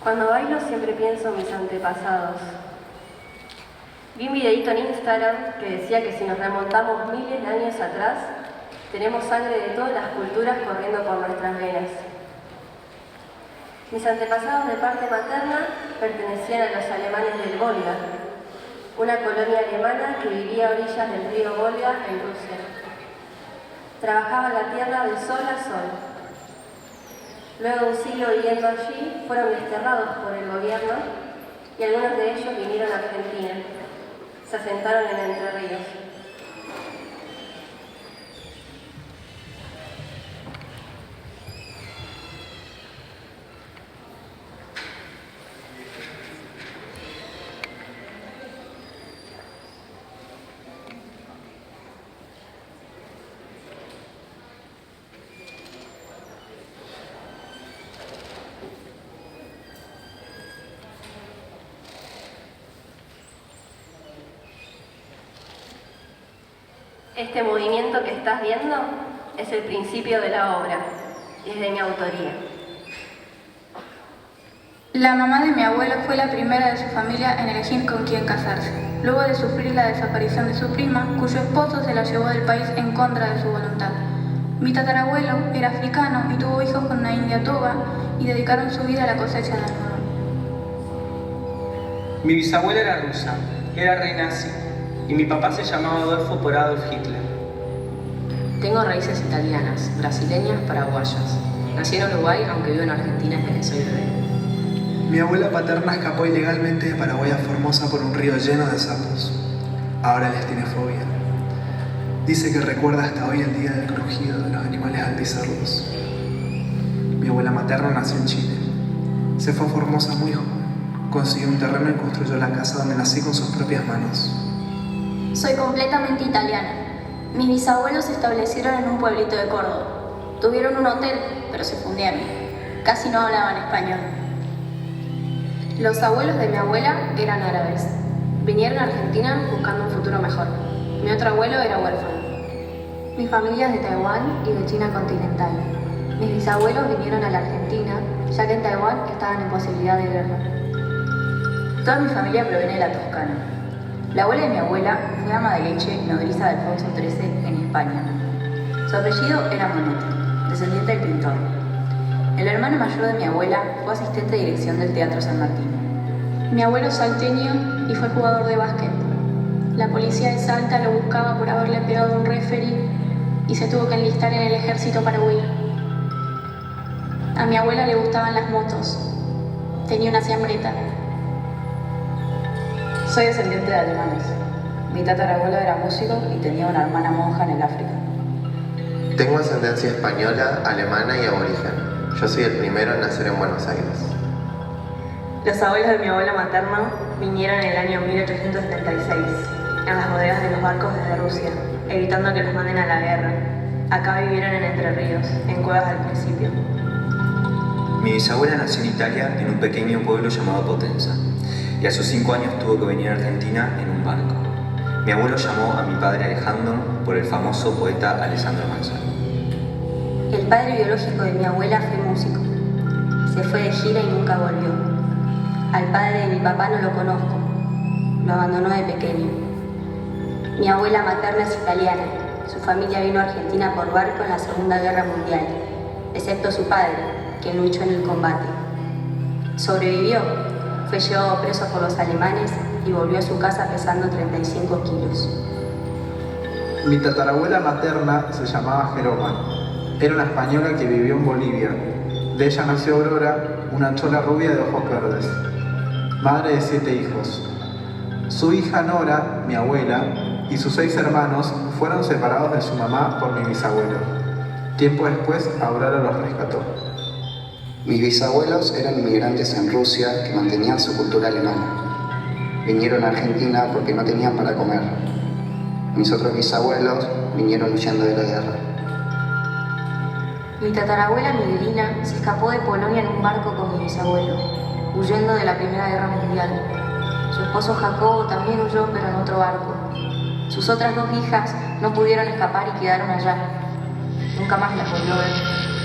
Cuando bailo siempre pienso en mis antepasados. Vi un videíto en Instagram que decía que si nos remontamos miles de años atrás, tenemos sangre de todas las culturas corriendo por nuestras venas. Mis antepasados de parte materna pertenecían a los alemanes del Volga, una colonia alemana que vivía a orillas del río Volga en Rusia. Trabajaban la tierra de sol a sol. Luego de un siglo viviendo allí, fueron desterrados por el gobierno y algunos de ellos vinieron a Argentina. Se asentaron en Entre Ríos. Este movimiento que estás viendo es el principio de la obra y es de mi autoría. La mamá de mi abuelo fue la primera de su familia en elegir con quién casarse, luego de sufrir la desaparición de su prima, cuyo esposo se la llevó del país en contra de su voluntad. Mi tatarabuelo era africano y tuvo hijos con una india toba y dedicaron su vida a la cosecha de algodón. Mi bisabuela era rusa, era rey nazi, y mi papá se llamaba Adolfo por Adolf Hitler. Tengo raíces italianas, brasileñas, paraguayas. Nací en Uruguay, aunque vivo en Argentina desde que soy bebé. Mi abuela paterna escapó ilegalmente de Paraguay a Formosa por un río lleno de sapos. Ahora les tiene fobia. Dice que recuerda hasta hoy el día del crujido de los animales al pisarlos. Mi abuela materna nació en Chile. Se fue a Formosa muy joven. Consiguió un terreno y construyó la casa donde nací con sus propias manos. Soy completamente italiana. Mis bisabuelos se establecieron en un pueblito de Córdoba. Tuvieron un hotel, pero se fundieron. Casi no hablaban español. Los abuelos de mi abuela eran árabes. Vinieron a Argentina buscando un futuro mejor. Mi otro abuelo era huérfano. Mi familia es de Taiwán y de China continental. Mis bisabuelos vinieron a la Argentina, ya que en Taiwán estaban en posibilidad de guerra. Toda mi familia proviene de la Toscana. La abuela de mi abuela fue ama de leche nodriza de Alfonso XIII en España. Su apellido era Monetti, descendiente del pintor. El hermano mayor de mi abuela fue asistente de dirección del Teatro San Martín. Mi abuelo es salteño y fue jugador de básquet. La policía de Salta lo buscaba por haberle pegado a un referee y se tuvo que enlistar en el ejército paraguayo. A mi abuela le gustaban las motos. Tenía una siambreta. Soy descendiente de alemanes. Mi tatarabuelo era músico y tenía una hermana monja en el África. Tengo ascendencia española, alemana y aborigen. Yo soy el primero en nacer en Buenos Aires. Los abuelos de mi abuela materna vinieron en el año 1876, en las bodegas de los barcos desde Rusia, evitando que los manden a la guerra. Acá vivieron en Entre Ríos, en cuevas del principio. Mi bisabuela nació en Italia, en un pequeño pueblo llamado Potenza, y a sus 5 años tuvo que venir a Argentina en un barco. Mi abuelo llamó a mi padre Alejandro por el famoso poeta Alessandro Manzoni. El padre biológico de mi abuela fue músico. Se fue de gira y nunca volvió. Al padre de mi papá no lo conozco. Lo abandonó de pequeño. Mi abuela materna es italiana. Su familia vino a Argentina por barco en la Segunda Guerra Mundial, excepto su padre, quien luchó en el combate. Sobrevivió, fue llevado preso por los alemanes y volvió a su casa pesando 35 kilos. Mi tatarabuela materna se llamaba Jeroma. Era una española que vivió en Bolivia. De ella nació Aurora, una chola rubia de ojos verdes, madre de 7 hijos. Su hija Nora, mi abuela, y sus 6 hermanos fueron separados de su mamá por mi bisabuelo. Tiempo después, Aurora los rescató. Mis bisabuelos eran inmigrantes en Rusia que mantenían su cultura alemana. Vinieron a Argentina porque no tenían para comer. Mis otros bisabuelos vinieron huyendo de la guerra. Mi tatarabuela Miguelina se escapó de Polonia en un barco con mi bisabuelo, huyendo de la Primera Guerra Mundial. Su esposo Jacobo también huyó, pero en otro barco. Sus otras 2 hijas no pudieron escapar y quedaron allá. Nunca más las volvió a ver.